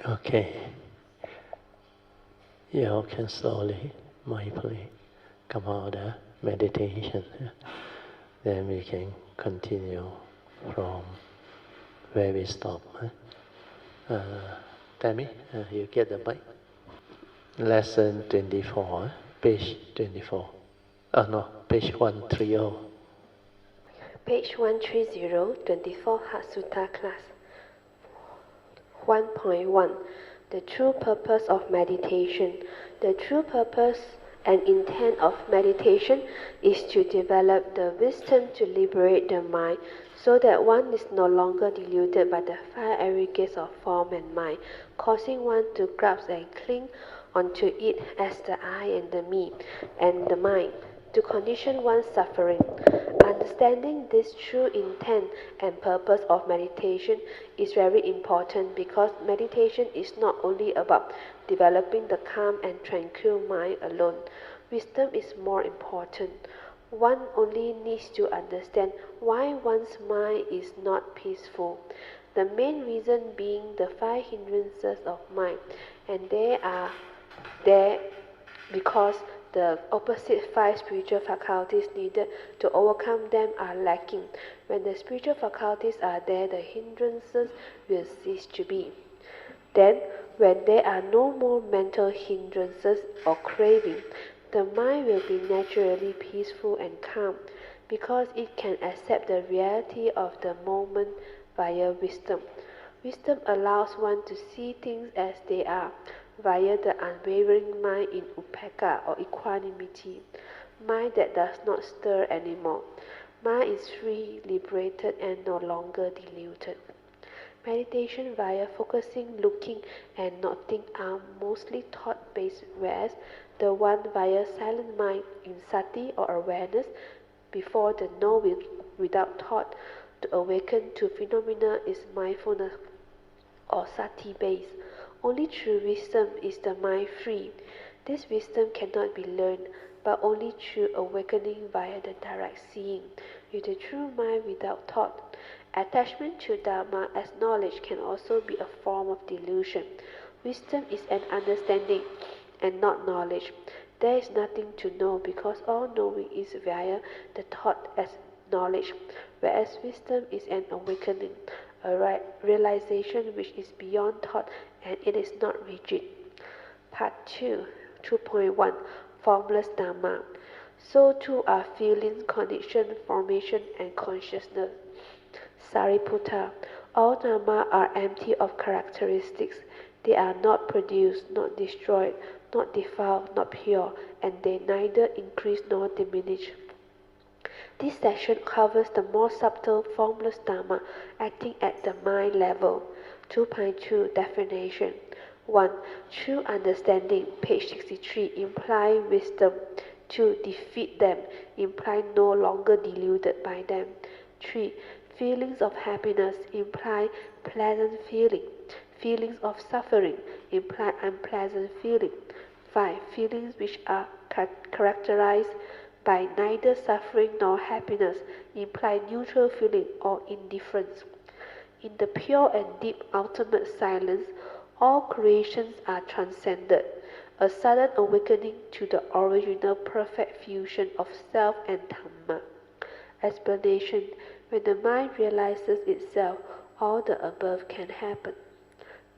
Okay, you all can slowly, mindfully come out of meditation. Then we can continue from where we stop. Tammy, you get the mic? Lesson 24, page 24. Oh no, page 130. Page 130, 24 Heart Sutta class. 1.1 The true purpose of meditation. The true purpose and intent of meditation is to develop the wisdom to liberate the mind so that one is no longer deluded by the five aggregates of form and mind, causing one to grasp and cling onto it as the I and the me and the mind, to condition one's suffering. Understanding this true intent and purpose of meditation is very important because meditation is not only about developing the calm and tranquil mind alone. Wisdom is more important. One only needs to understand why one's mind is not peaceful. The main reason being the five hindrances of mind, and they are there because the opposite five spiritual faculties needed to overcome them are lacking. When the spiritual faculties are there, the hindrances will cease to be. Then, when there are no more mental hindrances or craving, the mind will be naturally peaceful and calm because it can accept the reality of the moment via wisdom. Wisdom allows one to see things as they are via the unwavering mind in upekkha or equanimity, mind that does not stir anymore. Mind is free, liberated, and no longer deluded. Meditation via focusing, looking, and noting are mostly thought-based, whereas the one via silent mind in sati or awareness before the know without thought to awaken to phenomena is mindfulness or sati-based. Only through wisdom is the mind free. This wisdom cannot be learned, but only through awakening via the direct seeing, with the true mind without thought. Attachment to Dharma as knowledge can also be a form of delusion. Wisdom is an understanding and not knowledge. There is nothing to know because all knowing is via the thought as knowledge, whereas wisdom is an awakening, a realization which is beyond thought and it is not rigid. Part 2, 2.1 Formless Dharma. So too are feelings, condition, formation, and consciousness. Sariputta, all Dharma are empty of characteristics. They are not produced, not destroyed, not defiled, not pure, and they neither increase nor diminish. This section covers the more subtle formless Dharma acting at the mind level. 2.2 Definition 1. True understanding, page 63, imply wisdom. 2. Defeat them, imply no longer deluded by them. 3. Feelings of happiness imply pleasant feeling. Feelings of suffering imply unpleasant feeling. 5. Feelings which are characterized by neither suffering nor happiness imply neutral feeling or indifference. In the pure and deep ultimate silence, all creations are transcended, a sudden awakening to the original perfect fusion of self and Dhamma. Explanation: when the mind realizes itself, all the above can happen.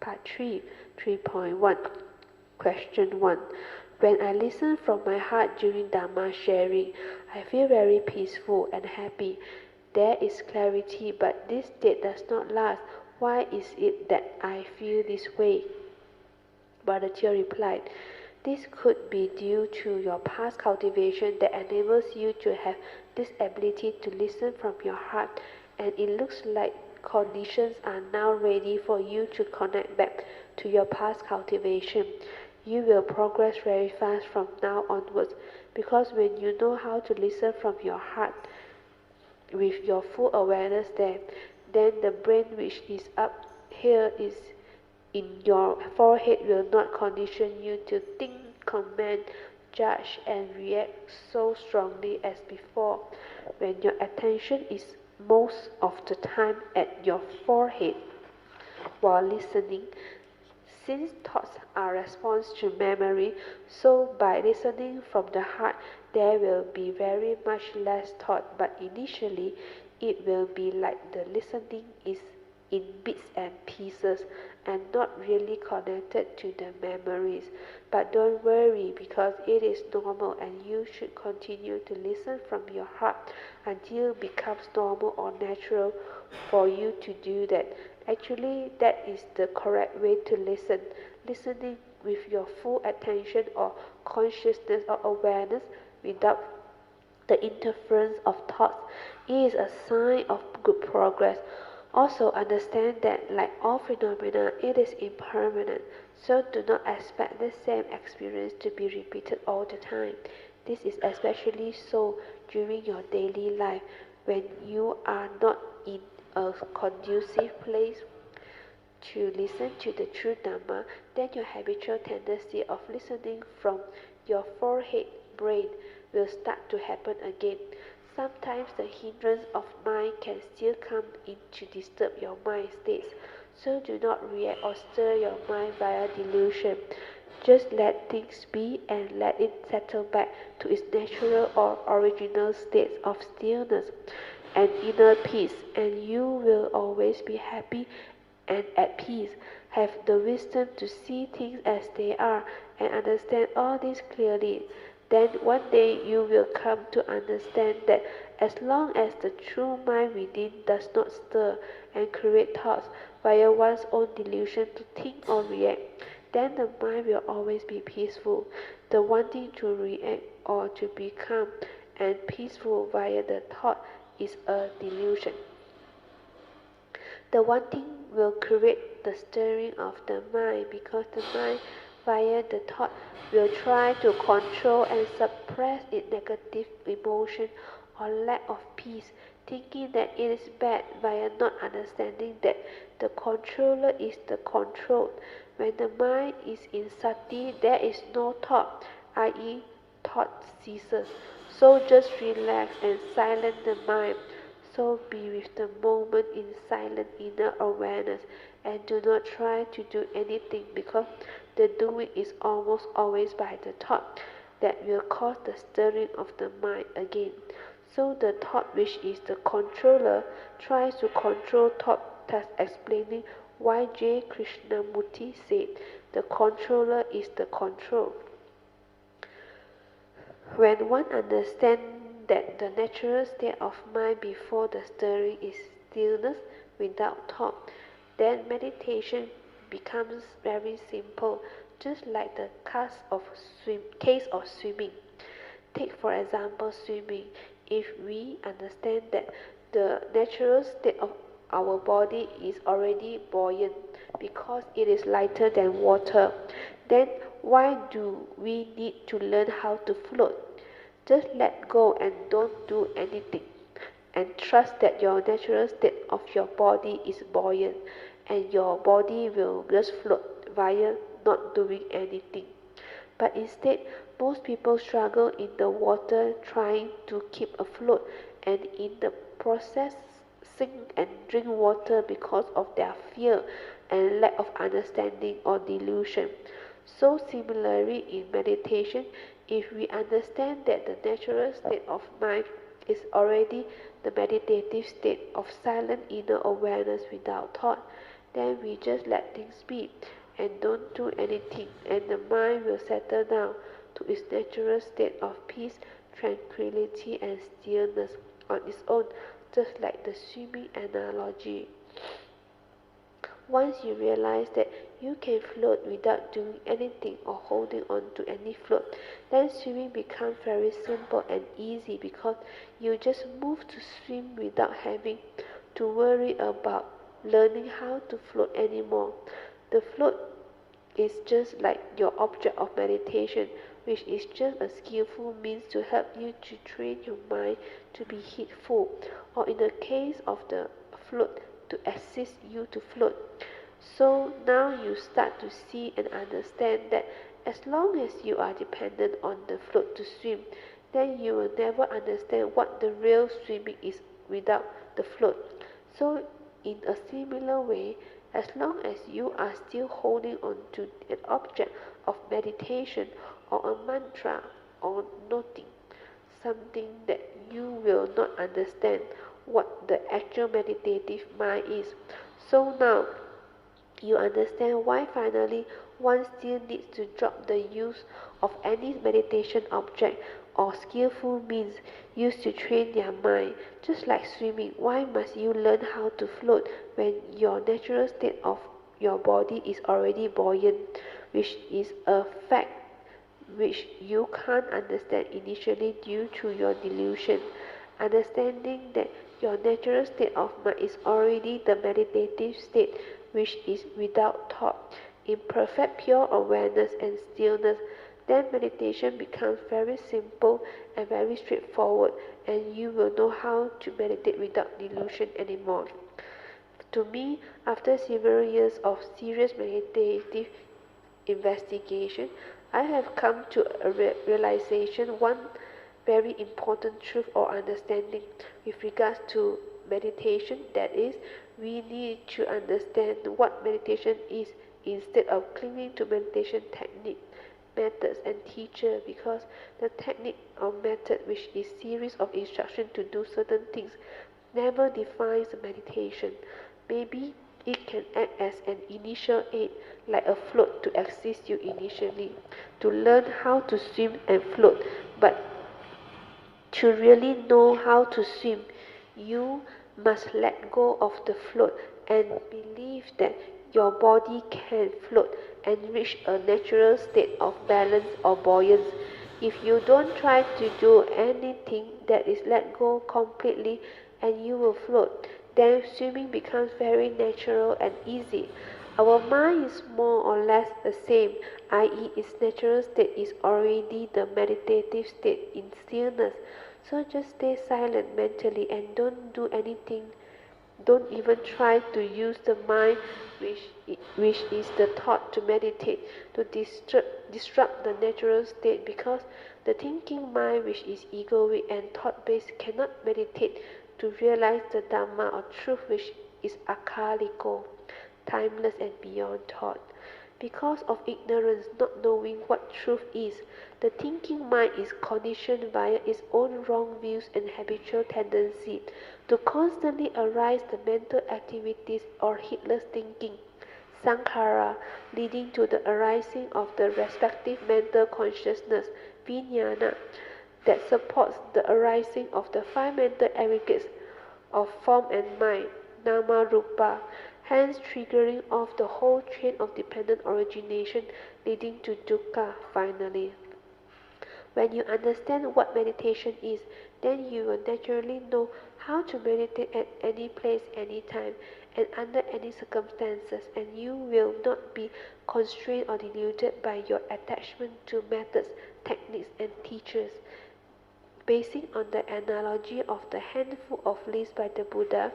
Part 3, 3.1 Question 1. When I listen from my heart during Dharma sharing, I feel very peaceful and happy. There is clarity, but this state does not last. Why is it that I feel this way? Brother Teo replied, this could be due to your past cultivation that enables you to have this ability to listen from your heart, and it looks like conditions are now ready for you to connect back to your past cultivation. You will progress very fast from now onwards, because when you know how to listen from your heart with your full awareness there, then the brain which is up here is in your forehead will not condition you to think, comment, judge, and react so strongly as before, when your attention is most of the time at your forehead while listening. Since thoughts are response to memory, so by listening from the heart, there will be very much less thought, but initially it will be like the listening is in bits and pieces and not really connected to the memories. But don't worry, because it is normal and you should continue to listen from your heart until it becomes normal or natural for you to do that. Actually, that is the correct way to listen. Listening with your full attention or consciousness or awareness without the interference of thoughts is a sign of good progress. Also understand that like all phenomena, it is impermanent, so do not expect the same experience to be repeated all the time. This is especially so during your daily life when you are not in a conducive place to listen to the true Dhamma, then your habitual tendency of listening from your forehead brain will start to happen again. Sometimes the hindrance of mind can still come in to disturb your mind states, so do not react or stir your mind via delusion. Just let things be and let it settle back to its natural or original state of stillness and inner peace, and you will always be happy and at peace. Have the wisdom to see things as they are and understand all this clearly. Then one day you will come to understand that as long as the true mind within does not stir and create thoughts via one's own delusion to think or react, then the mind will always be peaceful. The wanting to react or to become and peaceful via the thought is a delusion. The wanting will create the stirring of the mind because the mind via the thought will try to control and suppress its negative emotion or lack of peace, thinking that it is bad via not understanding that the controller is the controlled. When the mind is in sati, there is no thought, i.e. thought ceases. So just relax and silence the mind. So be with the moment in silent inner awareness and do not try to do anything because the doing is almost always by the thought that will cause the stirring of the mind again. So the thought which is the controller tries to control thought, thus explaining why J. Krishnamurti said the controller is the control. When one understands that the natural state of mind before the stirring is stillness without thought, then meditation becomes very simple, just like the case of swimming. Take for example swimming. If we understand that the natural state of our body is already buoyant because it is lighter than water, then why do we need to learn how to float? Just let go and don't do anything. And trust that your natural state of your body is buoyant and your body will just float via not doing anything. But instead, most people struggle in the water trying to keep afloat and in the process sink and drink water because of their fear and lack of understanding or delusion. So similarly in meditation, if we understand that the natural state of mind is already the meditative state of silent inner awareness without thought, then we just let things be and don't do anything, and the mind will settle down to its natural state of peace, tranquility, and stillness on its own, just like the swimming analogy. Once you realize that you can float without doing anything or holding on to any float, then swimming becomes very simple and easy because you just move to swim without having to worry about learning how to float anymore. The float is just like your object of meditation, which is just a skillful means to help you to train your mind to be heedful, or in the case of the float, to assist you to float. So now you start to see and understand that as long as you are dependent on the float to swim, then you will never understand what the real swimming is without the float. So in a similar way, As long as you are still holding on to an object of meditation or a mantra or noting something that you will not understand what the actual meditative mind is. So now you understand why finally one still needs to drop the use of any meditation object or skillful means used to train their mind. Just like swimming, why must you learn how to float when your natural state of your body is already buoyant, which is a fact which you can't understand initially due to your delusion. Understanding that your natural state of mind is already the meditative state which is without thought, in perfect pure awareness and stillness, then meditation becomes very simple and very straightforward, and you will know how to meditate without delusion anymore. To me, after several years of serious meditative investigation, I have come to a realization, one very important truth or understanding with regards to meditation, that is, we need to understand what meditation is instead of clinging to meditation technique, methods and teacher, because the technique or method, which is series of instructions to do certain things, never defines meditation. Maybe it can act as an initial aid, like a float to assist you initially to learn how to swim and float. But to really know how to swim, you must let go of the float and believe that your body can float and reach a natural state of balance or buoyance. If you don't try to do anything, that is, let go completely, and you will float, then swimming becomes very natural and easy. Our mind is more or less the same, i.e., its natural state is already the meditative state in stillness. So just stay silent mentally and don't do anything. Don't even try to use the mind, which is the thought, to meditate, to disrupt the natural state, because the thinking mind, which is egoic and thought-based, cannot meditate to realize the Dhamma or truth, which is akaliko, timeless and beyond thought. Because of ignorance, not knowing what truth is, the thinking mind is conditioned via its own wrong views and habitual tendency to constantly arise the mental activities or heedless thinking, sankhara, leading to the arising of the respective mental consciousness, vijnana, that supports the arising of the five mental aggregates of form and mind, nama rupa, hence triggering off the whole chain of dependent origination, leading to dukkha finally. When you understand what meditation is, then you will naturally know how to meditate at any place, any time, and under any circumstances, and you will not be constrained or deluded by your attachment to methods, techniques, and teachers. Basing on the analogy of the handful of leaves by the Buddha,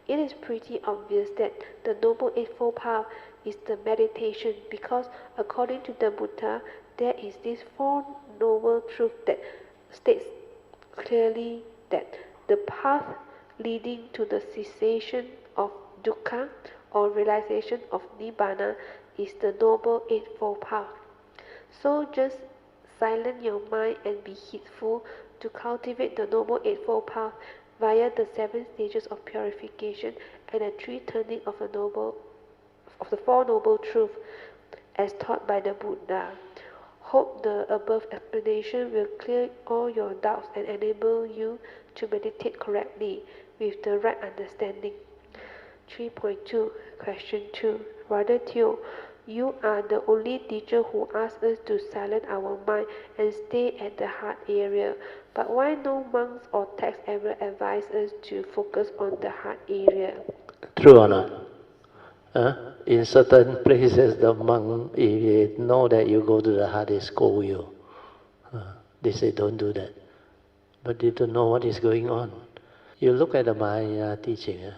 it is pretty obvious that the Noble Eightfold Path is the meditation, because according to the Buddha, there is this Four Noble Truth that states clearly that the path leading to the cessation of dukkha or realization of nibbana is the Noble Eightfold Path. So just silence your mind and be heedful to cultivate the Noble Eightfold Path via the 7 stages of purification and the 3 turning of the Four Noble Truths as taught by the Buddha. Hope the above explanation will clear all your doubts and enable you to meditate correctly with the right understanding. 3.2. Question 2. Brother Teo, you are the only teacher who asks us to silence our mind and stay at the heart area. But why no monks or texts ever advise us to focus on the heart area? True or not? In certain places, the monk, if they know that you go to the heart, they scold you. They say, don't do that. But they don't know what is going on. You look at the Mahayana teaching,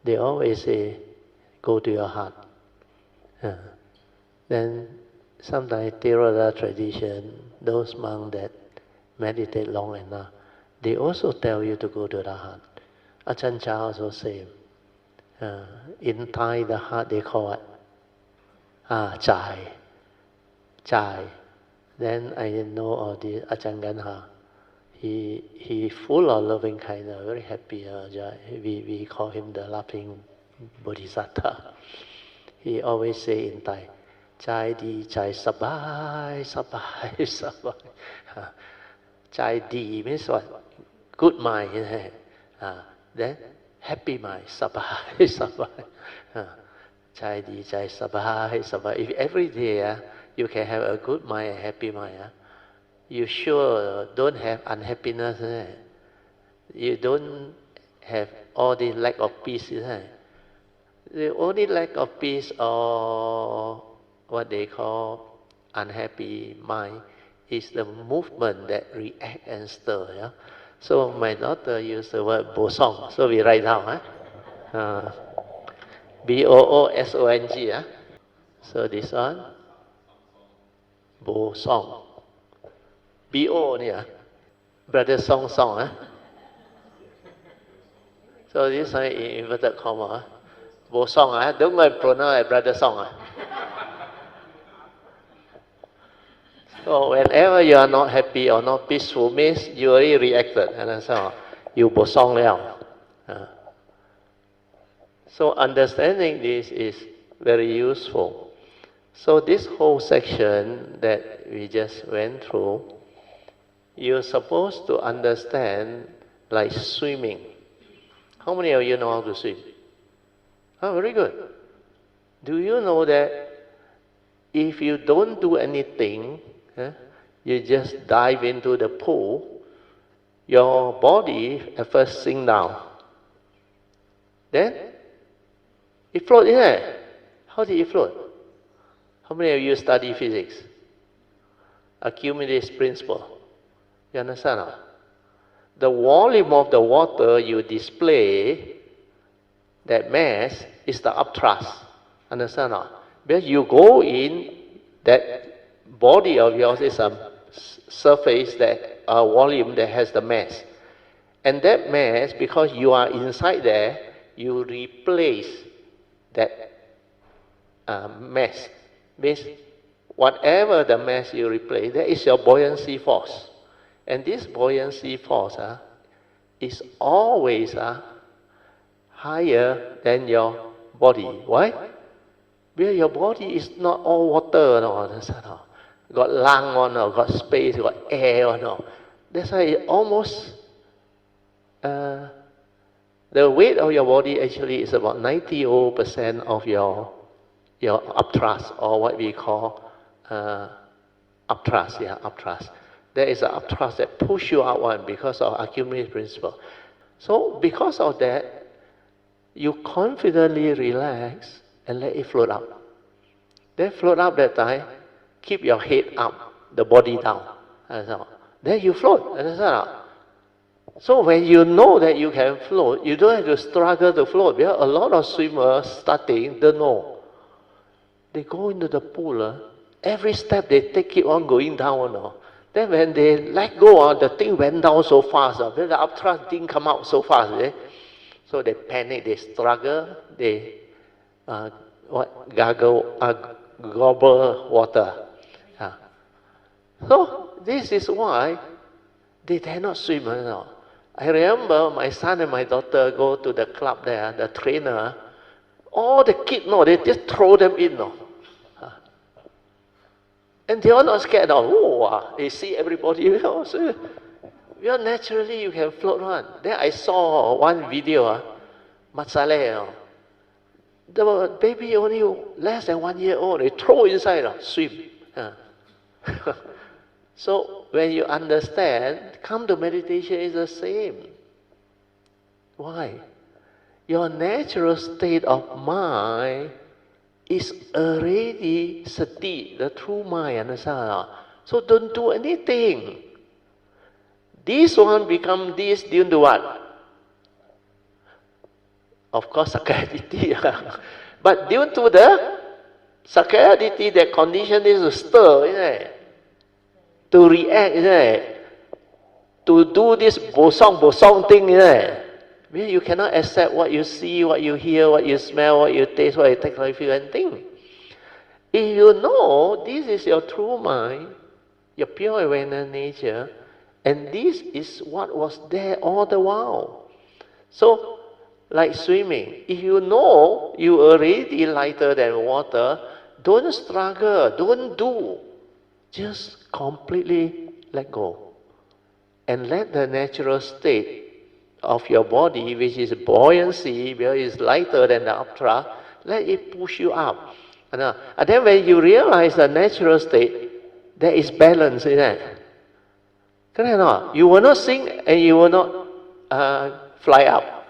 they always say, go to your heart. Then sometimes Theravada tradition, those monks that meditate long enough, they also tell you to go to the heart. Ajahn Chah also same. In Thai, the heart they call it Chai. Chai. Then I know all the Ajahn Ganha. He full of loving kindness, very happy. We call him the laughing Bodhisattva. He always say in Thai, Chai di chai sabai, sabai, sabai. Chai di means what? Good mind. Then happy mind, sabai, sabai. Chai di chai sabai, sabai. If every day you can have a good mind, a happy mind, you sure don't have unhappiness. You don't have all the lack of peace. The only lack of peace or what they call unhappy mind is the movement that react and stir. So my daughter used the word bosong. So we write down. B-O-O-S-O-N-G. So this one, bosong. B-O ni brother song. So this one in inverted comma. Bosong. Don't go pronounce like brother song. So whenever you are not happy or not peaceful, means you already reacted. And so you bosong liao. So understanding this is very useful. So this whole section that we just went through, you're supposed to understand like swimming. How many of you know how to swim? Oh, very good. Do you know that if you don't do anything, you just dive into the pool, your body at first sink down. Then it floats, isn't it? How did it float? How many of you study physics? Archimedes' principle. You understand? The volume of the water you display, that mass, is the upthrust. Understand? Because you go in, that body of yours is a surface, that volume that has the mass. And that mass, because you are inside there, you replace that mass. Means whatever the mass you replace, that is your buoyancy force. And this buoyancy force is always higher than your body. Why? Because your body is not all water. No. Got lung, got space, got air. No. That's why it almost, the weight of your body actually is about 90% of your upthrust, or what we call upthrust. Upthrust. There is an upthrust that push you outward because of Archimedes' principle. So because of that, you confidently relax and let it float up. Then float up that time, keep your head up, the body down. Then you float. So when you know that you can float, you don't have to struggle to float. Because a lot of swimmers starting don't know. They go into the pool, every step they take keep on going down. Then when they let go, the thing went down so fast. Then the upthrust didn't come out so fast. So they panic, they struggle, they gobble water. So this is why they dare not swim. I remember my son and my daughter go to the club there, the trainer, all the kids, they just throw them in. And they are not scared. They see everybody. So, naturally you can float one. Then I saw one video, Matsale, the baby only less than 1 year old, they throw inside, swim. So when you understand, come to meditation is the same. Why? Your natural state of mind is already sati, the true mind, understand? So don't do anything. This one become this due to what? Of course, sakayaditi. But due to the sakayaditi, that condition is to stir, isn't it? To react, isn't it? To do this bosong thing, isn't it? You cannot accept what you see, what you hear, what you smell, what you taste, what you take, what you feel and think. If you know this is your true mind, your pure awareness nature, and this is what was there all the while. So, like swimming, if you know you already lighter than water, don't struggle, don't do. Just completely let go. And let the natural state of your body, which is buoyancy, where it's lighter than the updraft, let it push you up. And then when you realize the natural state, there is balance in it. Correct? You will not sink and you will not fly up.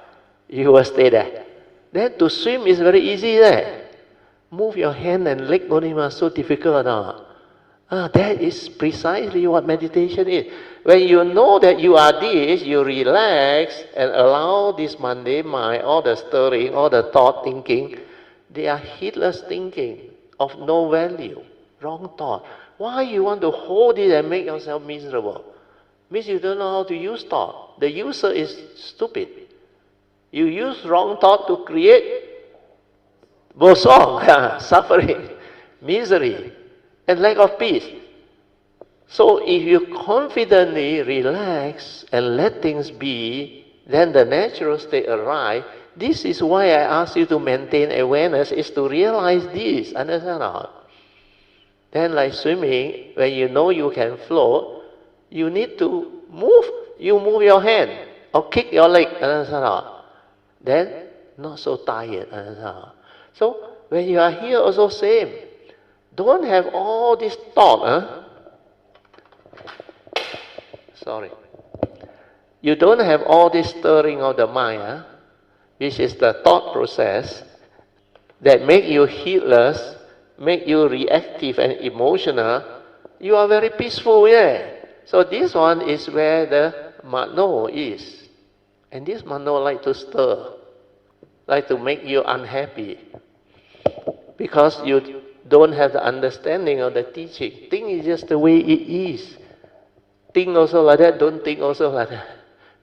You will stay there. Then to swim is very easy there. Move your hand and leg only, so difficult. That is precisely what meditation is. When you know that you are this, you relax and allow this mundane mind, all the stirring, all the thought thinking, they are heedless thinking of no value, wrong thought. Why you want to hold it and make yourself miserable? Means you don't know how to use thought. The user is stupid. You use wrong thought to create bosong, suffering, misery, and lack of peace. So if you confidently relax and let things be, then the natural state arrives. This is why I ask you to maintain awareness, is to realize this. Understand or Then like swimming, when you know you can float, you need to move. You move your hand or kick your leg. Understand or Then not so tired. Understand or So when you are here also same. Don't have all this thought. Sorry. You don't have all this stirring of the mind, which is the thought process, that make you heedless, make you reactive and emotional. You are very peaceful, So this one is where the mano is. And this mano like to stir, like to make you unhappy. Because you don't have the understanding of the teaching. Think is just the way it is. Think also like that, don't think also like that.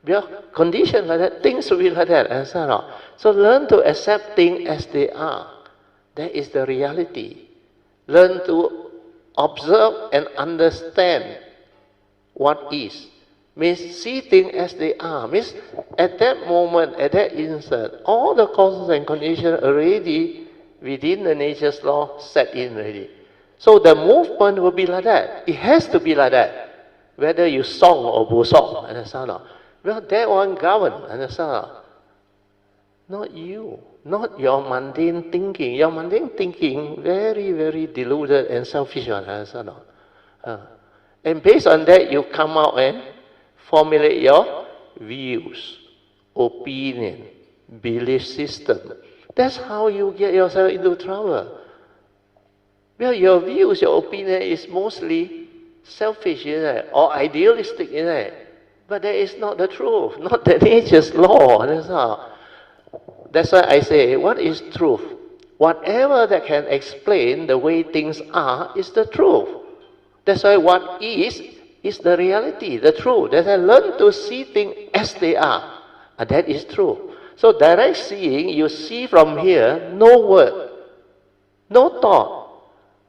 Because condition like that, things will be like that, and so on. So learn to accept things as they are. That is the reality. Learn to observe and understand what is. Means see things as they are. Means at that moment, at that instant, all the causes and conditions already within the nature's law set in already. So the movement will be like that. It has to be like that. Whether you song or bosong, understand? Well, that one govern, understand? Not you, not your mundane thinking. Your mundane thinking, very, very deluded and selfish one, understand? And based on that, you come out and formulate your views, opinion, belief system. That's how you get yourself into trouble. Well, your views, your opinion is mostly selfish, or idealistic, but that is not the truth, not the nature's law. That's why I say, what is truth? Whatever that can explain the way things are is the truth. That's why what is the reality, the truth. That I learn to see things as they are, and that is true. So direct seeing, you see from here, no word, no thought,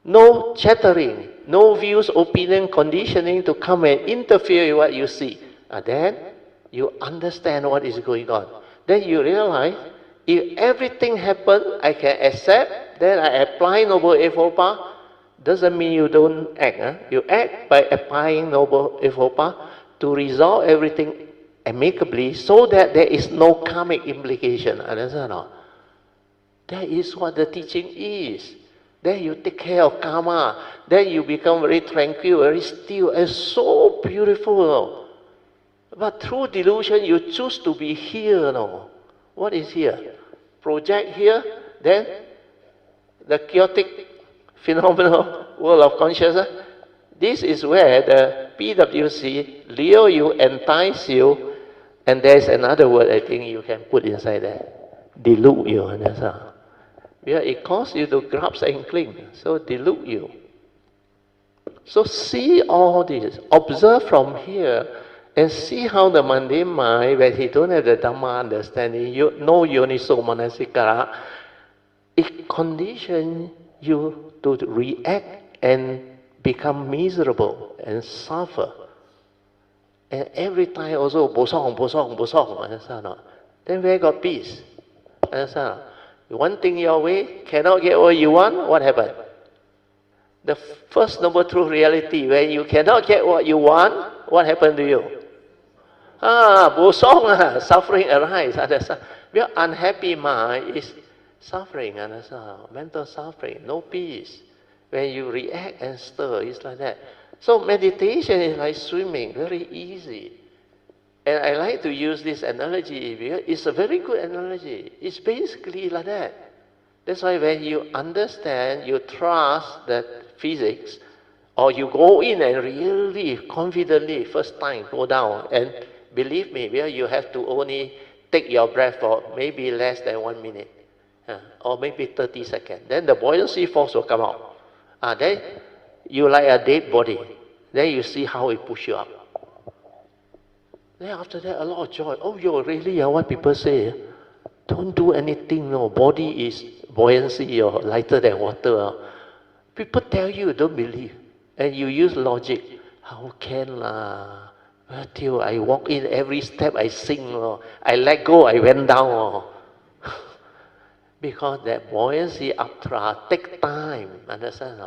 no chattering, no views, opinion, conditioning to come and interfere with what you see. And then you understand what is going on. Then you realize, if everything happens, I can accept, then I apply Noble Eightfold Path. Doesn't mean you don't act. You act by applying Noble Eightfold Path to resolve everything amicably so that there is no karmic implication. Understand or not? That is what the teaching is. Then you take care of karma. Then you become very tranquil, very still, and so beautiful. But through delusion, you choose to be here. What is here? Project here, then the chaotic, phenomenal world of consciousness. This is where the PWC lure you, entice you, and there's another word I think you can put inside there. Delude you. Yeah, it causes you to grasp and cling, so delude you. So see all this, observe from here, And see how the mundane mind, when he don't have the Dhamma understanding, no yoniso manasikara, it conditions you to react and become miserable and suffer. And every time also bosong, understand not? Then where got peace? Understand? One thing your way, cannot get what you want, what happened? The first noble truth reality, when you cannot get what you want, what happened to you? Bosong, suffering arise, understand? Your unhappy mind is suffering, understand? Mental suffering, no peace. When you react and stir, it's like that. So meditation is like swimming, very easy. And I like to use this analogy because it's a very good analogy. It's basically like that. That's why when you understand, you trust that physics, or you go in and really confidently, first time, go down, and believe me, well, you have to only take your breath for maybe less than 1 minute, or maybe 30 seconds. Then the buoyancy force will come out. Then you like a dead body. Then you see how it push you up. Then after that, a lot of joy. Oh, you're really what people say. Don't do anything. No, body is buoyancy or lighter than water. People tell you, don't believe, and you use logic. How can lah? Till I walk in, every step I sink. I let go, I went down. Because that buoyancy upthrust take time. Understand?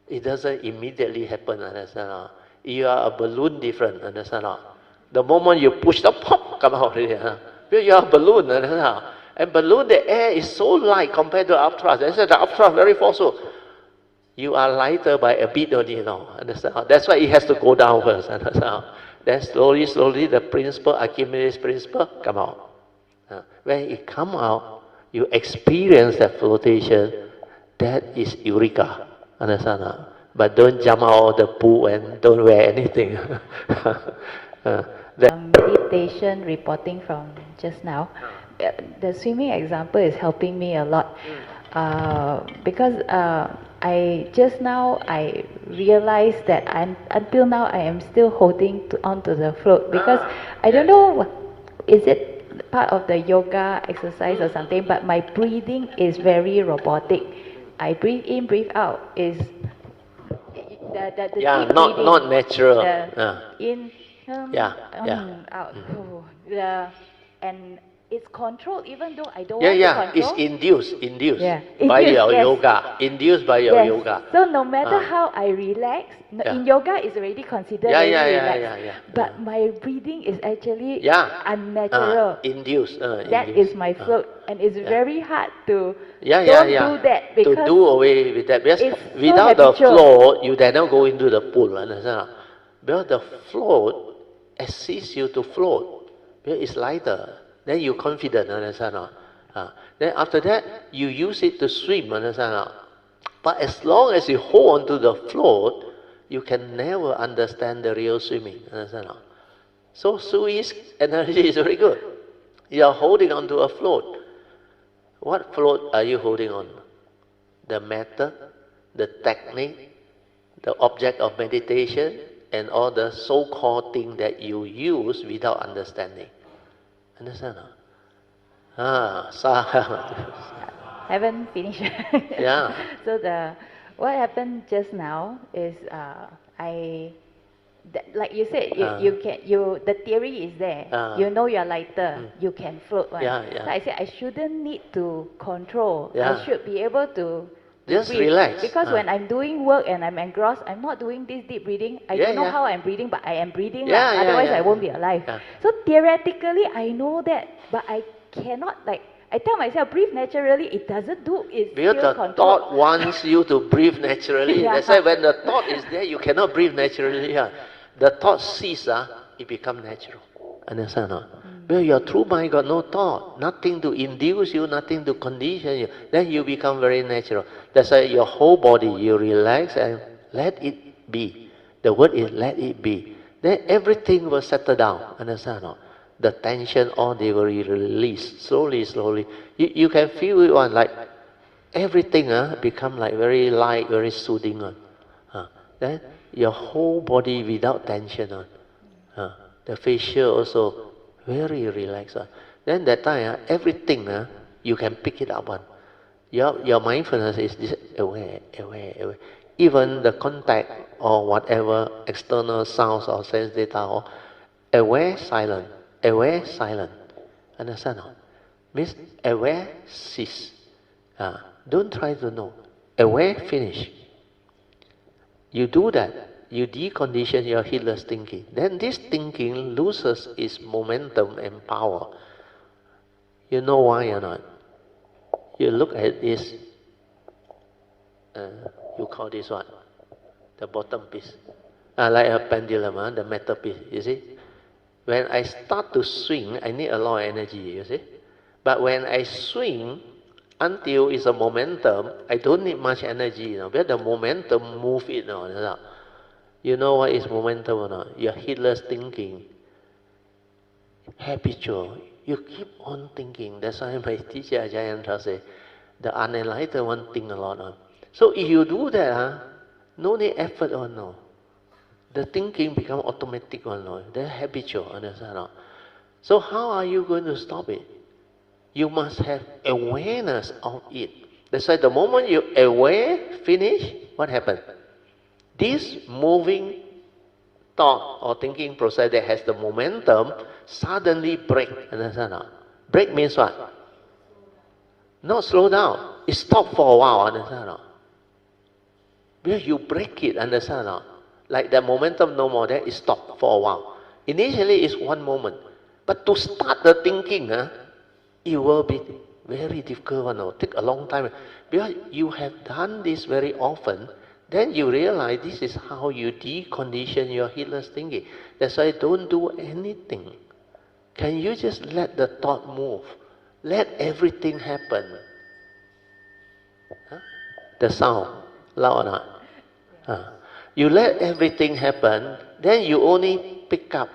It doesn't immediately happen. Understand? You are a balloon different. Understand? The moment you push the pop, come out already. You are a balloon. And balloon, the air is so light compared to upthrust. They said the upthrust very forceful. You are lighter by a bit only, understand? That's why it has to go down first. Understand? Then slowly, the principle, Archimedes principle, come out. When it come out, you experience that flotation. That is eureka. Understand? But don't jump out of the pool and don't wear anything. Meditation reporting from just now. The swimming example is helping me a lot because I realized that until now I am still holding onto the float because I don't know, is it part of the yoga exercise or something, but my breathing is very robotic. I breathe in, breathe out is the deep breathing, not natural. In out. And it's controlled even though I don't want to control. It's induced by your yoga. Induced by your yoga. So no matter how I relax, in yoga it's already considered very relaxed. But my breathing is actually unnatural. Induced. That is my float. And it's very hard to do that because to do away with that. Because without the float, you dare not go into the pool. Understand? Because the float assists you to float. Because it's lighter. Then you're confident, understand? Then after that, you use it to swim, understand? But as long as you hold on to the float, you can never understand the real swimming, understand? So Sui's analogy is very good. You are holding on to a float. What float are you holding on? The method, the technique, the object of meditation, and all the so-called thing that you use without understanding. Understand? Haven't finished. So what happened just now is like you said, the theory is there. You're lighter, you can float. Right? So I said I shouldn't need to control. I should be able to just breathe. Relax. Because when I'm doing work and I'm engrossed, I'm not doing this deep breathing. I don't know how I'm breathing, but I am breathing. Otherwise, I won't be alive. So theoretically, I know that, but I cannot I tell myself, breathe naturally. It doesn't do. It's because still the controlled. thought wants you to breathe naturally. That's why when the thought is there, you cannot breathe naturally. The thought ceases, it becomes natural. Understand? Well, your true mind got no thought, nothing to induce you, nothing to condition you. Then you become very natural. That's why your whole body, you relax and let it be. The word is let it be. Then everything will settle down. Understand? The tension, all they will release slowly. You can feel it like everything become like very light, very soothing. Then your whole body without tension. The facial also very relaxed. Then that time, everything you can pick it up on. Your mindfulness is this aware. Even the contact or whatever external sounds or sense data, or aware, silent. Understand? No? Means aware, cease. Don't try to know. Aware, finish. You do that, you decondition your heedless thinking. Then this thinking loses its momentum and power. You know why or not? You look at this, you call this what? The bottom piece. Like a pendulum, the metal piece, you see? When I start to swing, I need a lot of energy, you see? But when I swing, until it's a momentum, I don't need much energy, because the momentum move it. You know what is momentum or not? Your heedless thinking. Habitual. You keep on thinking. That's why my teacher Ajayanta say, the unenlightened one think a lot. So if you do that, no need effort or no. The thinking become automatic or no. They're habitual, understand? So how are you going to stop it? You must have awareness of it. That's why the moment you aware, finish, what happens? This moving thought or thinking process that has the momentum suddenly break. Understand? Break means what? Not slow down. It stop for a while. Understand? Because you break it. Understand? Like the momentum no more, then it stop for a while. Initially it's one moment. But to start the thinking, it will be very difficult. Take a long time. Because you have done this very often, then you realize this is how you decondition your heedless thinking. That's why don't do anything. Can you just let the thought move? Let everything happen. The sound, loud or not? You let everything happen, then you only pick up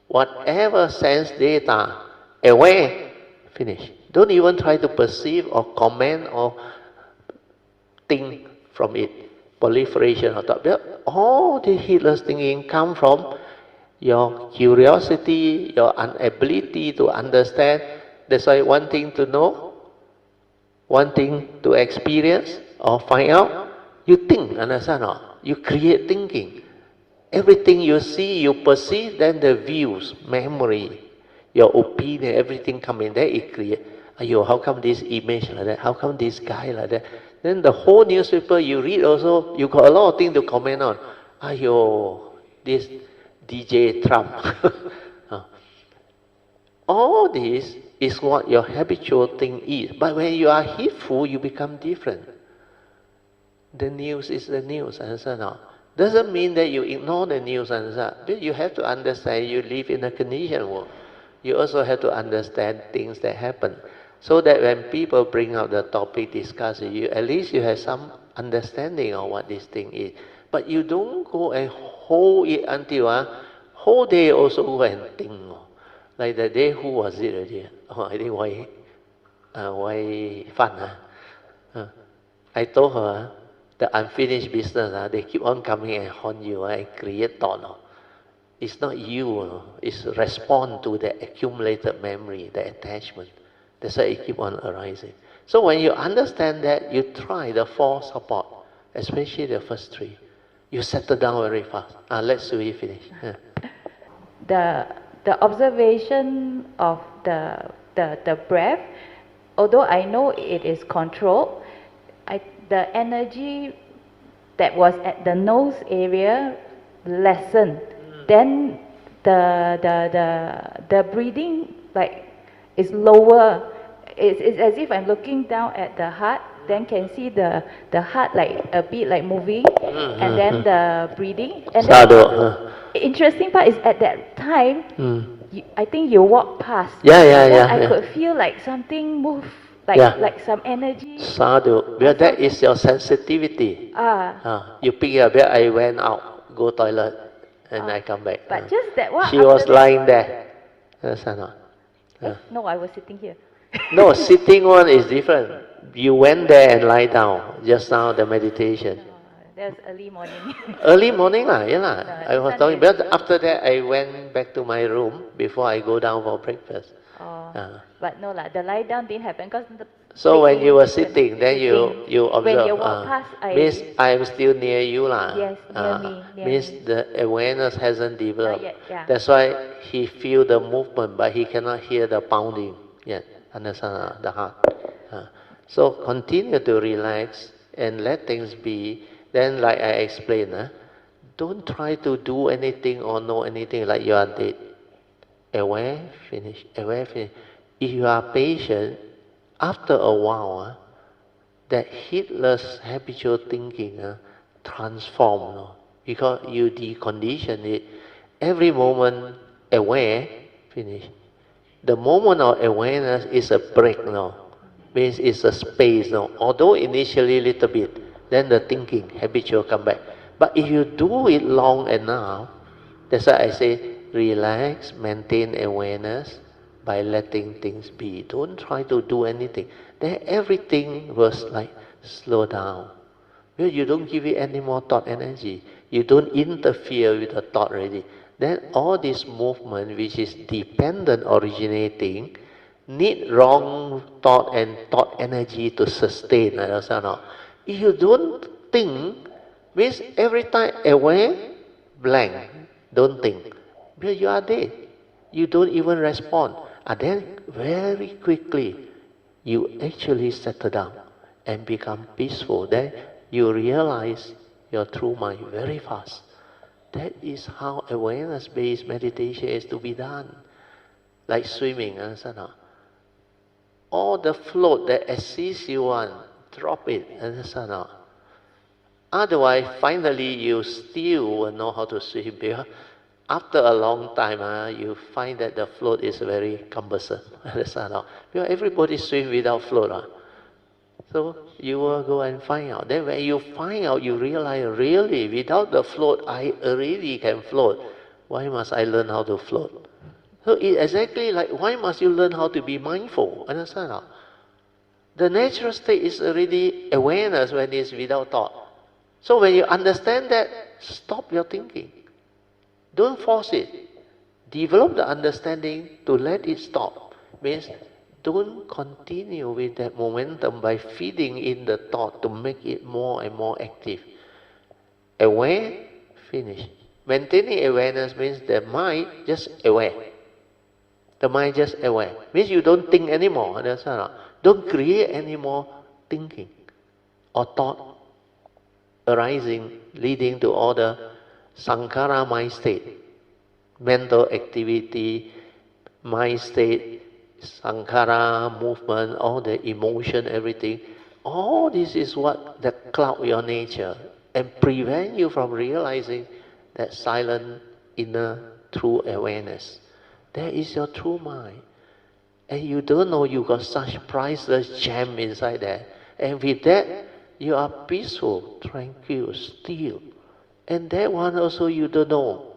whatever sense data, aware, finish. Don't even try to perceive or comment or think from it. Proliferation or thought. All the heedless thinking come from your curiosity, your inability to understand. That's why one thing to know, one thing to experience or find out, you think, understand? You create thinking. Everything you see, you perceive, then the views, memory, your opinion, everything come in there, it create. How come this image like that? How come this guy like that? Then the whole newspaper you read also, you got a lot of things to comment on. This DJ Trump. All this is what your habitual thing is. But when you are heedful, you become different. The news is the news, understand? Doesn't mean that you ignore the news, understand? But you have to understand you live in a conditioned world. You also have to understand things that happen. So that when people bring out the topic, discuss it, at least you have some understanding of what this thing is. But you don't go and hold it until whole day also go and think. Like the day, who was it already? I think why fun. I told her, the unfinished business, they keep on coming and haunt you and create thought. It's not you, it's respond to the accumulated memory, the attachment. That's why it keep on arising. So when you understand that, you try the four support, especially the first three. You settle down very fast. Let's see finish. The observation of the breath, although I know it is controlled, the energy that was at the nose area lessened. Then the breathing is lower. It's as if I'm looking down at the heart, then can see the heart a bit moving, and then the breathing. And then interesting part is at that time, I think you walk past. I could feel something move, like some energy. Sadhu, because that is your sensitivity. You pick it up. I went out, go toilet, and I come back. But just that one. She was lying there. No, I was sitting here. No, sitting one is different. You went there and lie down. Just now the meditation. That's early morning. Early morning lah, yeah lah. No, I this was one talking, is but after that I went back to my room before I go down for breakfast. Oh, Ah. but no lah, the lie down didn't happen because the So when you were breathing- sitting, then you when observe. you walk past, Means I am still near you lah. Yes, near me, near means me. the awareness hasn't developed. Not yet, yeah. That's why he feel the movement, but he cannot hear the pounding yet. Understand the heart. So continue to relax and let things be. Then, like I explained, don't try to do anything or know anything like you are dead. Aware, finish. Aware, finish. If you are patient, after a while, that heedless habitual thinking transform, because you decondition it. Every moment aware, finish. The moment of awareness is a break, means it's a space, although initially little bit, then the thinking, habitual come back. But if you do it long enough, that's why I say relax, maintain awareness by letting things be. Don't try to do anything. Then everything was like slow down. Well, you don't give it any more thought energy. You don't interfere with the thought already. Then all this movement which is dependent originating need wrong thought and thought energy to sustain. Understand or not? If you don't think, means every time aware, blank, don't think. Well, you are dead. You don't even respond. And then very quickly, you actually settle down and become peaceful. Then you realize your true mind very fast. That is how awareness-based meditation is to be done. Like swimming, understand? All the float that assists you on, drop it, understand? Otherwise, finally, you still will know how to swim. Because after a long time, you find that the float is very cumbersome. Understand? Because everybody swim without float. So you will go and find out. Then when you find out, you realize, really, without the float, I already can float. Why must I learn how to float? So it's exactly like, why must you learn how to be mindful? Understand? The natural state is already awareness when it's without thought. So when you understand that, stop your thinking. Don't force it. Develop the understanding to let it stop. Means don't continue with that momentum by feeding in the thought to make it more and more active. Aware, finish. Maintaining awareness means the mind just aware. The mind just aware. Means you don't think anymore. Understand? Don't create any more thinking or thought arising, leading to all the sankhara mind state, mental activity, mind state, sankhara, movement, all the emotion, everything. All this is what that cloud your nature and prevent you from realizing that silent inner true awareness. That is your true mind. And you don't know you got such priceless gem inside there. And with that, you are peaceful, tranquil, still. And that one also you don't know.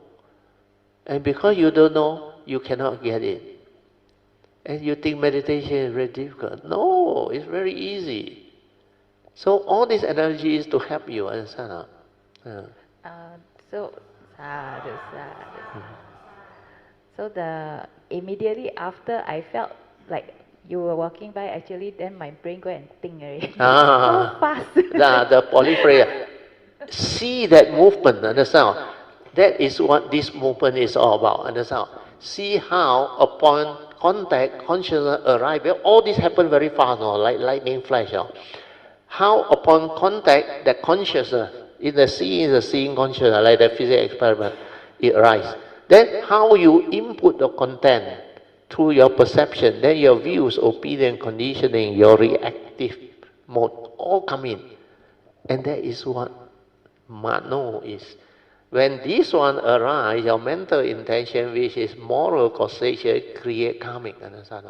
And because you don't know, you cannot get it. And you think meditation is very difficult. No, it's very easy. So all this energy is to help you, understand? So, sadhu, sadhu. So immediately after I felt like you were walking by, actually then my brain go and think already. So fast. The polyphria. See that movement, understand? That is what this movement is all about, understand? See how upon contact, consciousness arrives. All this happen very fast, like lightning flash. How upon contact, that consciousness, in the seeing consciousness, like the physics experiment, it arises. Then how you input the content through your perception, then your views, opinion, conditioning, your reactive mode, all come in. And that is what mano is. When this one arises, your mental intention, which is moral causation, create karmic, understand?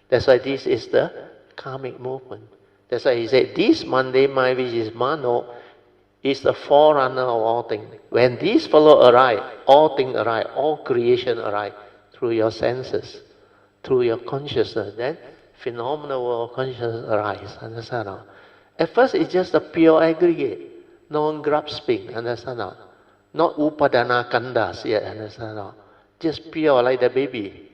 That's why this is the karmic movement. That's why he said, this mundane mind, which is mano, is the forerunner of all things. When these fellow arrive, all things arrive, all creation arrive through your senses, through your consciousness. Then phenomenal world consciousness arise. Understand? At first, it's just a pure aggregate. non-grasping, understand not? Not upadana kandas yet, understand not? Just pure like the baby.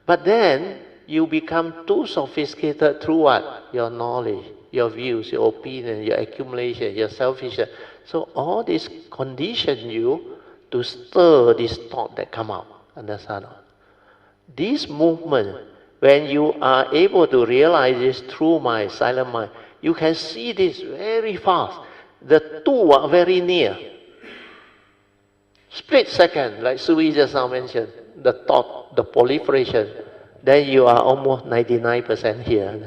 But then, you become too sophisticated through what? Your knowledge, your views, your opinion, your accumulation, your selfishness. So all this condition you to stir this thought that come out, understand not? This movement, when you are able to realize this through my silent mind, you can see this very fast. The two are very near. Split second, like Sui just now mentioned, the thought, the proliferation, then you are almost 99% here.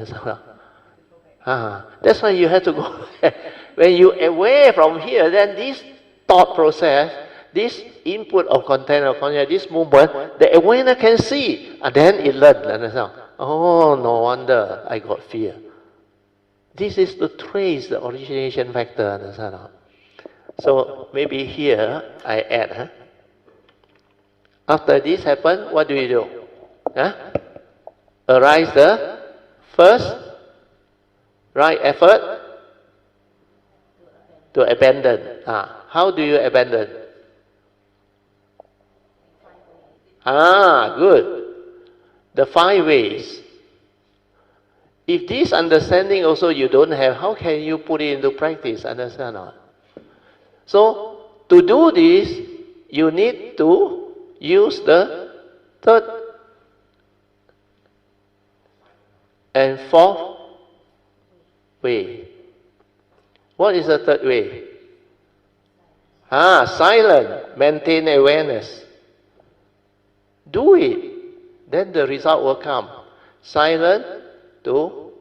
That's why you have to go back. When you away from here, then this thought process, this input of content of consciousness, this movement, the awareness can see, and then it learns. Understand? Oh, no wonder I got fear. This is to trace the origination factor. Understand? So maybe here I add. After this happen, what do you do? Arise the first right effort to abandon. How do you abandon? Good. The 5 ways. If this understanding also you don't have, how can you put it into practice? Understand or not? So, to do this, you need to use the 3rd and 4th way. What is the 3rd way? Silent, maintain awareness. Do it, then the result will come. Silent to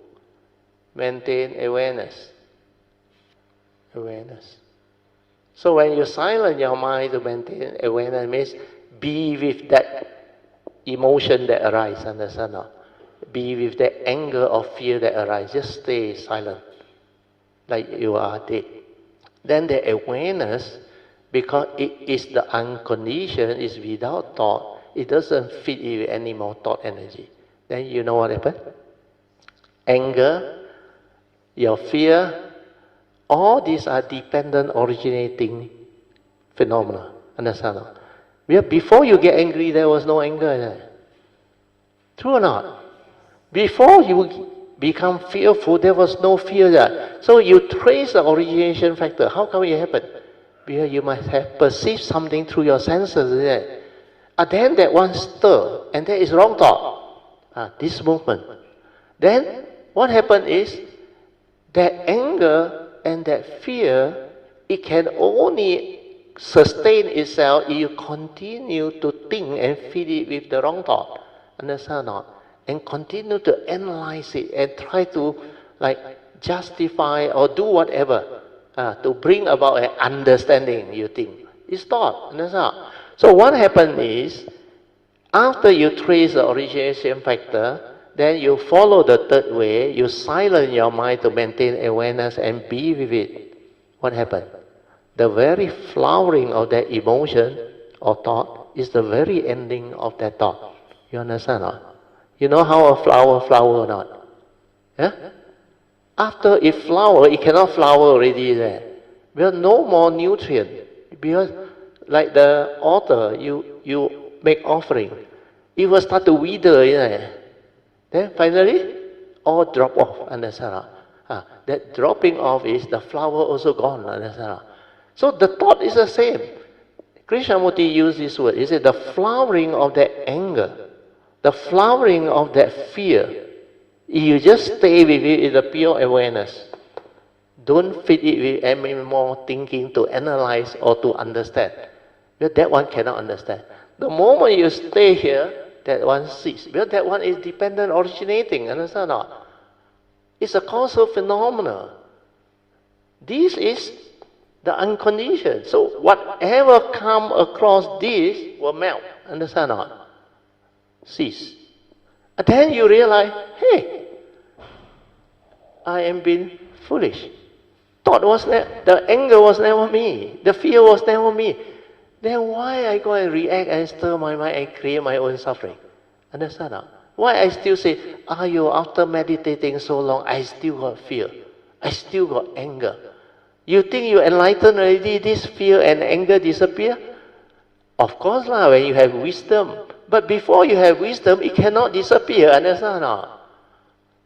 maintain awareness. Awareness. So when you silence your mind to maintain awareness, means be with that emotion that arises, understand or not? Be with the anger or fear that arises. Just stay silent, like you are dead. Then the awareness, because it is the unconditioned, is without thought, it doesn't fit you with any more thought energy. Then you know what happened? Anger, your fear, all these are dependent originating phenomena. Understand? Before you get angry, there was no anger. True or not? Before you become fearful, there was no fear there. So you trace the origination factor. How come it happened? Because you must have perceived something through your senses. And then that one stir, and that is wrong thought. This movement. Then what happened is that anger and that fear, it can only sustain itself if you continue to think and feed it with the wrong thought. Understand or not? And continue to analyze it and try to justify or do whatever to bring about an understanding, you think. It's thought. Understand? So what happened is, after you trace the origination factor, then you follow the 3rd way, you silence your mind to maintain awareness and be with it. What happened? The very flowering of that emotion or thought is the very ending of that thought. You understand or not? You know how a flower or not? After it flowers, it cannot flower already there. Because no more nutrient. Because like the altar, you make offering. It will start to wither. Then finally, all drop off. Understand? That dropping off is the flower also gone. Understand? So the thought is the same. Krishnamurti used this word. He said the flowering of that anger, the flowering of that fear, you just stay with it in the pure awareness. Don't feed it with any more thinking to analyze or to understand. Because that one cannot understand. The moment you stay here, that one ceases. Because that one is dependent originating. Understand or not? It's a causal phenomena. This is the unconditioned. So whatever come across this will melt. Understand or not? Cease. And then you realize, hey, I am being foolish. The anger was never me. The fear was never me. Then why I go and react and stir my mind and create my own suffering? Understand or not? Why I still say, after meditating so long, I still got fear. I still got anger. You think you enlighten already, this fear and anger disappear? Of course lah, when you have wisdom. But before you have wisdom, it cannot disappear, understand or not?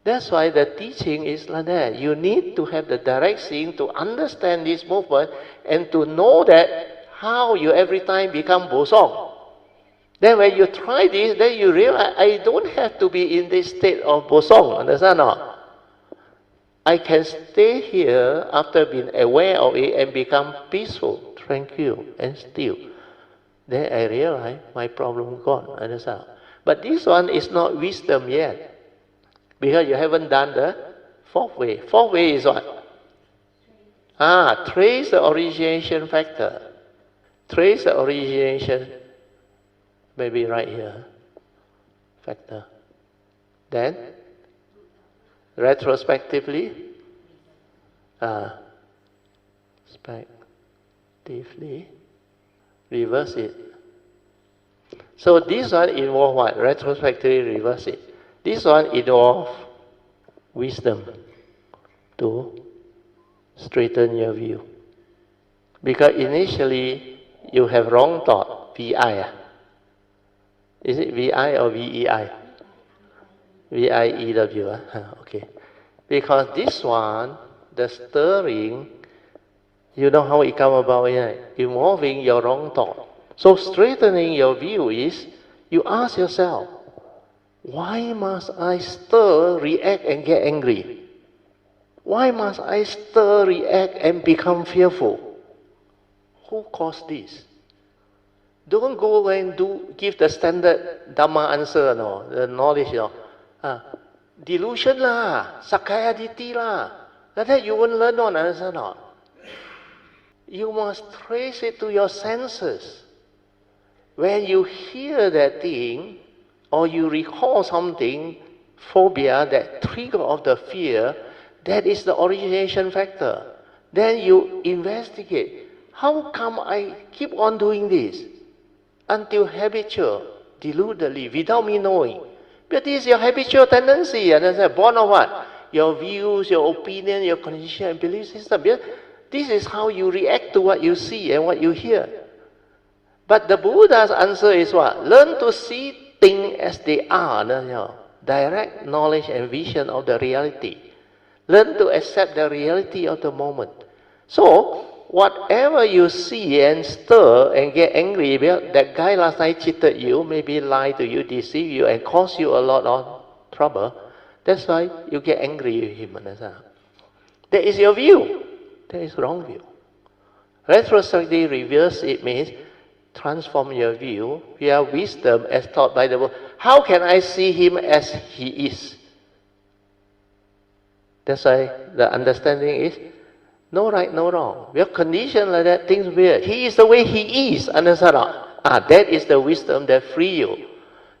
That's why the teaching is like that. You need to have the direct seeing to understand this movement and to know that how you every time become Bosong. Then when you try this, then you realize I don't have to be in this state of Bosong, understand or not? I can stay here after being aware of it and become peaceful, tranquil, and still. Then I realize my problem gone, understand? But this one is not wisdom yet. Because you haven't done the fourth way. Fourth way is what? Trace the origination factor. Trace the origination, maybe right here, factor. Then, retrospectively, reverse it. So this one involves what? Retrospectively reverse it. This one involves wisdom to straighten your view. Because initially you have wrong thought, VI. Is it VI or VEI? VIEW. Okay. Because this one, the stirring, you know how it come about, yeah? Involving your wrong thought. So straightening your view is, you ask yourself, why must I stir, react, and get angry? Why must I stir, react, and become fearful? Who caused this? Don't go and give the standard Dhamma answer, no, the knowledge, no. Delusion lah, Sakaya Ditti lah. Like that you won't learn on, understand not? You must trace it to your senses. When you hear that thing, or you recall something, phobia, that trigger of the fear, that is the origination factor. Then you investigate. How come I keep on doing this? Until habitual, deludedly, without me knowing. But this is your habitual tendency, understand? Born of what? Your views, your opinion, your condition and belief system. This is how you react to what you see and what you hear. But the Buddha's answer is what? Learn to see things as they are, direct knowledge and vision of the reality. Learn to accept the reality of the moment. So, whatever you see and stir and get angry about, that guy last night cheated you, maybe lied to you, deceived you, and caused you a lot of trouble. That's why you get angry with him. That is your view. That is wrong view. Retrospectively reverse it means transform your view via wisdom as taught by the Buddha. How can I see him as he is? That's why the understanding is no right, no wrong. We are conditioned like that, things weird. He is the way he is, understand? That is the wisdom that free you.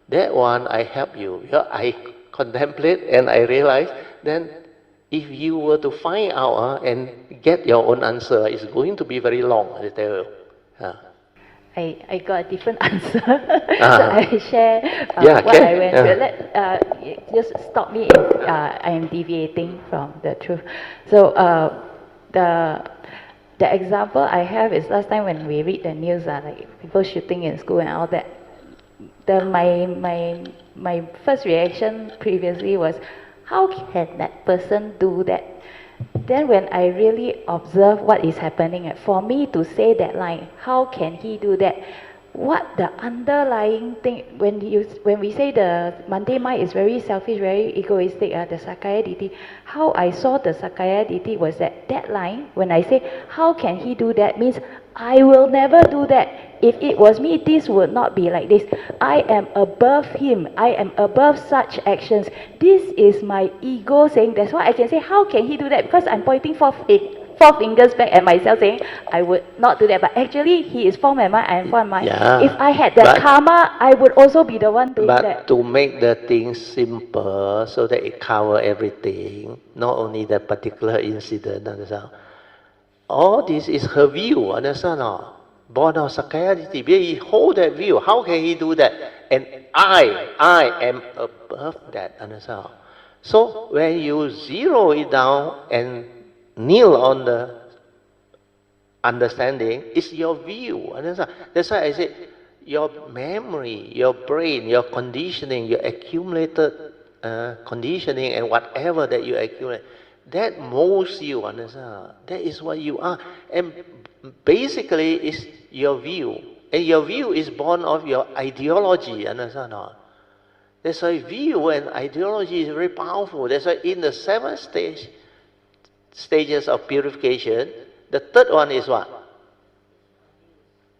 That one I help you. I contemplate and I realize, then if you were to find out and get your own answer, it's going to be very long, I tell you. I got a different answer. So I share what I went through. Just stop me if I am deviating from the truth. So the example I have is last time when we read the news, like people shooting in school and all that. My first reaction previously was, how can that person do that? Then when I really observe what is happening, for me to say that line, how can he do that? What the underlying thing, when we say the mundane mind is very selfish, very egoistic, the Sakaya Ditti, how I saw the Sakaya Ditti was that line, when I say, how can he do that, means I will never do that. If it was me, this would not be like this. I am above him. I am above such actions. This is my ego saying, that's why I can say, how can he do that? Because I'm pointing four fingers back at myself saying, I would not do that. But actually, he is form and mind, I am form and mind. Yeah, if I had that karma, I would also be the one doing that. But to make the thing simple, so that it covers everything, not only that particular incident, understand? All this is her view, understand? Born of Sakaya Ditti, he hold that view. How can he do that? And I am above that, understand? So when you zero it down and kneel on the understanding is your view. Understand? That's why I say your memory, your brain, your conditioning, your accumulated conditioning and whatever that you accumulate, that molds you. Understand? That is what you are. And basically is your view. And your view is born of your ideology. Understand? That's why view and ideology is very powerful. That's why in the 7 stages of purification, the third one is what?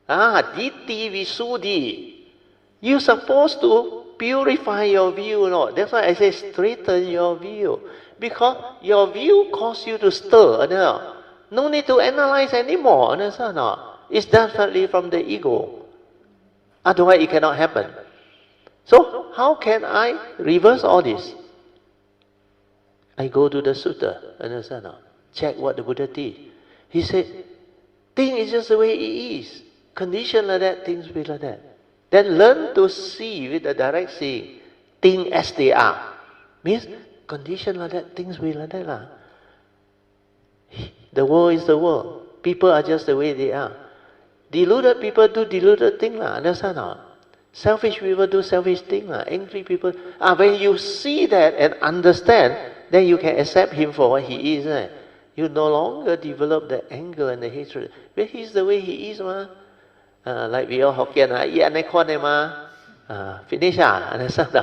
Ditti Visuddhi. You're supposed to purify your view, no? That's why I say straighten your view. Because your view causes you to stir. No need to analyze anymore. Understand? It's definitely from the ego. Otherwise it cannot happen. So how can I reverse all this? I go to the Sutra, understand? Check what the Buddha did. He said, thing is just the way it is. Condition like that, things be like that. Then learn to see with the direct seeing, things as they are. Means condition like that, things be like that. The world is the world. People are just the way they are. Deluded people do deluded things, understand? Selfish people do selfish things. Angry people. When you see that and understand, then you can accept him for what he is. You no longer develop the anger and the hatred. But he's the way he is. Like we all Hokkien, finish. Understand?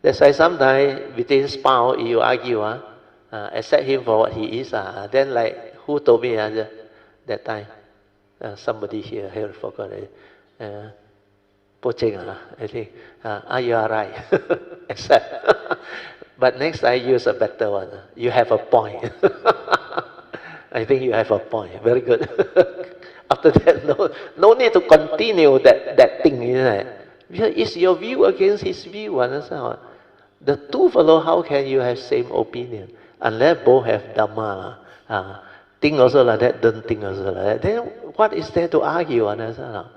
That's why sometimes between spouse, you argue, accept him for what he is. Then like, who told me that time? Somebody here, I forgot it. Poching, I think. You are right. Accept. But next I use a better one. You have a point. I think you have a point. Very good. After that, no need to continue that thing, isn't it? Because it's your view against his view. Understand? The two fellow, how can you have same opinion? Unless both have Dhamma. Think also like that, don't think also like that. Then what is there to argue? Understand?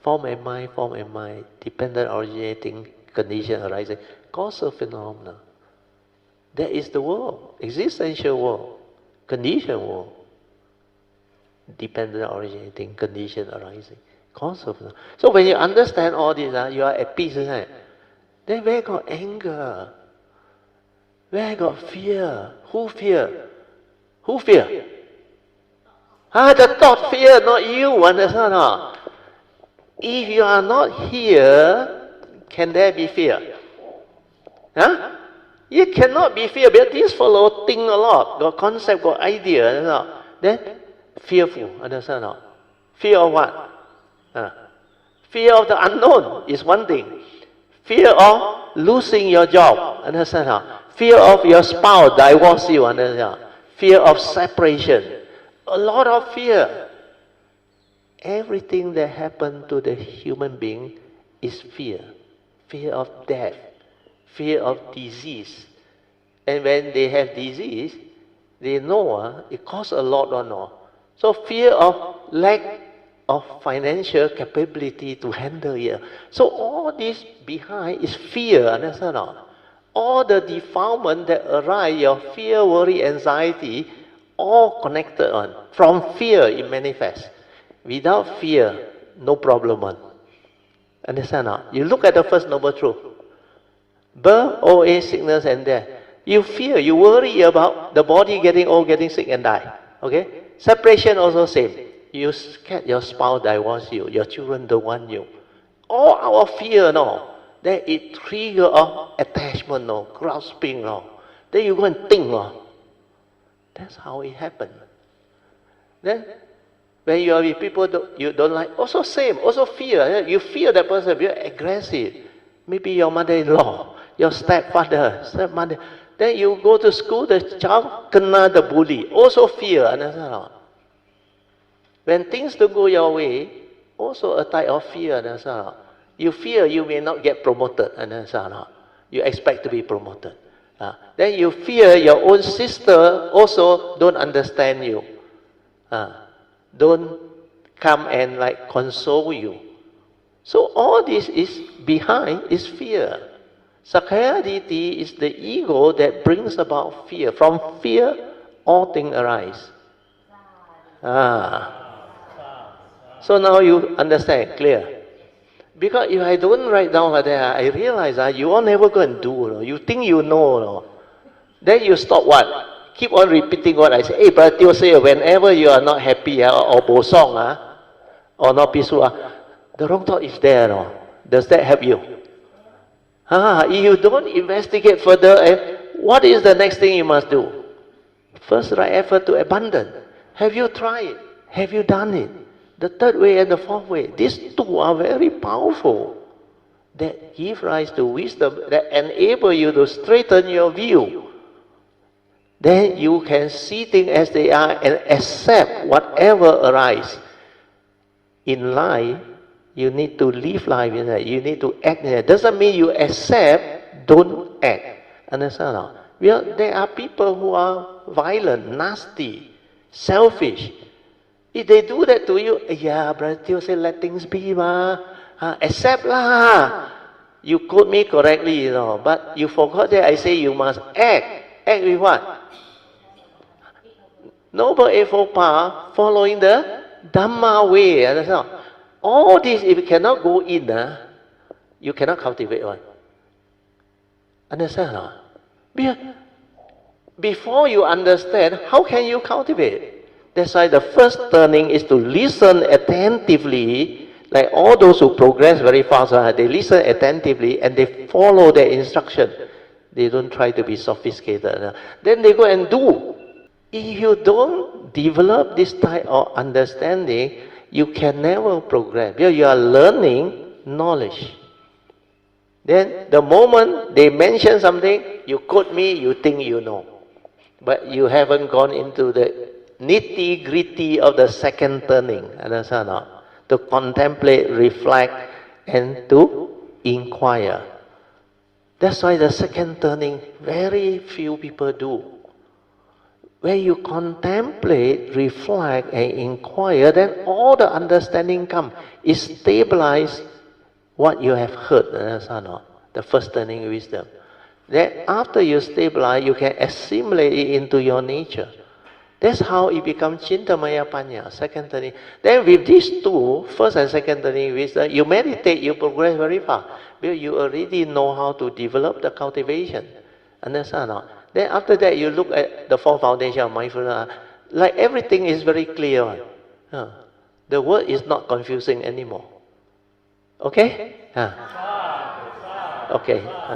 Form and mind, dependent originating, condition arising, causal phenomena. That is the world, existential world, condition world. Dependent originating, condition arising, causal phenomena. So when you understand all this, you are at peace, isn't it? Then where got anger? Where got fear? Who fear? Who fear? The thought fear, not you, understand? If you are not here, can there be fear? You cannot be fear, because this fellow think a lot, got concept, got idea. Then fearful, understand? Fear of what? Fear of the unknown is one thing. Fear of losing your job, understand? Fear of your spouse divorce you, understand? Fear of separation. A lot of fear. Everything that happened to the human being is fear. Fear of death. Fear of disease. And when they have disease, they know it costs a lot. So fear of lack of financial capability to handle it. So all this behind is fear, understand? All the defilement that arise, your fear, worry, anxiety, all connected on. From fear it manifests. Without fear, no problem. Understand? You look at the first noble truth. Birth, old age, sickness and death. You fear, you worry about the body getting old, getting sick and die. Okay? Separation also same. You scared your spouse divorce you, your children don't want you. All our fear, then it trigger of attachment, grasping, Then you go and think, That's how it happens. Then when you are with people you don't like, also same, also fear. You fear that person, you're aggressive. Maybe your mother-in-law, your stepmother. Then you go to school, the child kena the bully. Also fear, understand? When things don't go your way, also a type of fear, understand? You fear you may not get promoted, understand? You expect to be promoted. Then you fear your own sister also don't understand you. Don't come and console you. So all this is behind is fear. Sakkaya Ditthi is the ego that brings about fear. From fear, all things arise. So now you understand, clear. Because if I don't write down like that, I realize you all never go and do. You think you know. Then you stop what? Keep on repeating what I say. Hey, Brother Teo say, whenever you are not happy or bosong, or not peaceful, the wrong thought is there. Does that help you? If you don't investigate further, what is the next thing you must do? First, right effort to abandon. Have you tried it? Have you done it? The third way and the fourth way. These two are very powerful. That give rise to wisdom, that enable you to straighten your view. Then you can see things as they are and accept whatever arises. In life, you need to live life in that. You need to act in that. Doesn't mean you accept, don't act. Understand? There are people who are violent, nasty, selfish. If they do that to you, Brother Teo say, let things be, accept lah. You quote me correctly, but you forgot that I say you must act. Act with what? Noble Eightfold Path, following the Dhamma way. Understand? All this, if you cannot go in, you cannot cultivate one. Understand? Before you understand, how can you cultivate? That's why the first turning is to listen attentively. Like all those who progress very fast, they listen attentively and they follow their instruction. They don't try to be sophisticated. Then they go and do. If you don't develop this type of understanding, you can never progress. Because you are learning knowledge. Then the moment they mention something, you quote me, you think you know. But you haven't gone into the nitty-gritty of the second turning. Understand? To contemplate, reflect, and to inquire. That's why the second turning, very few people do. When you contemplate, reflect, and inquire, then all the understanding comes. It stabilizes what you have heard. Understand? The first turning wisdom. Then after you stabilize, you can assimilate it into your nature. That's how it becomes Chintamaya Panya, second turning. Then with these two, first and second turning wisdom, you meditate, you progress very far. Because you already know how to develop the cultivation. Understand? Then after that, you look at the four foundations of mindfulness. Like everything is very clear. The word is not confusing anymore. Okay? Okay.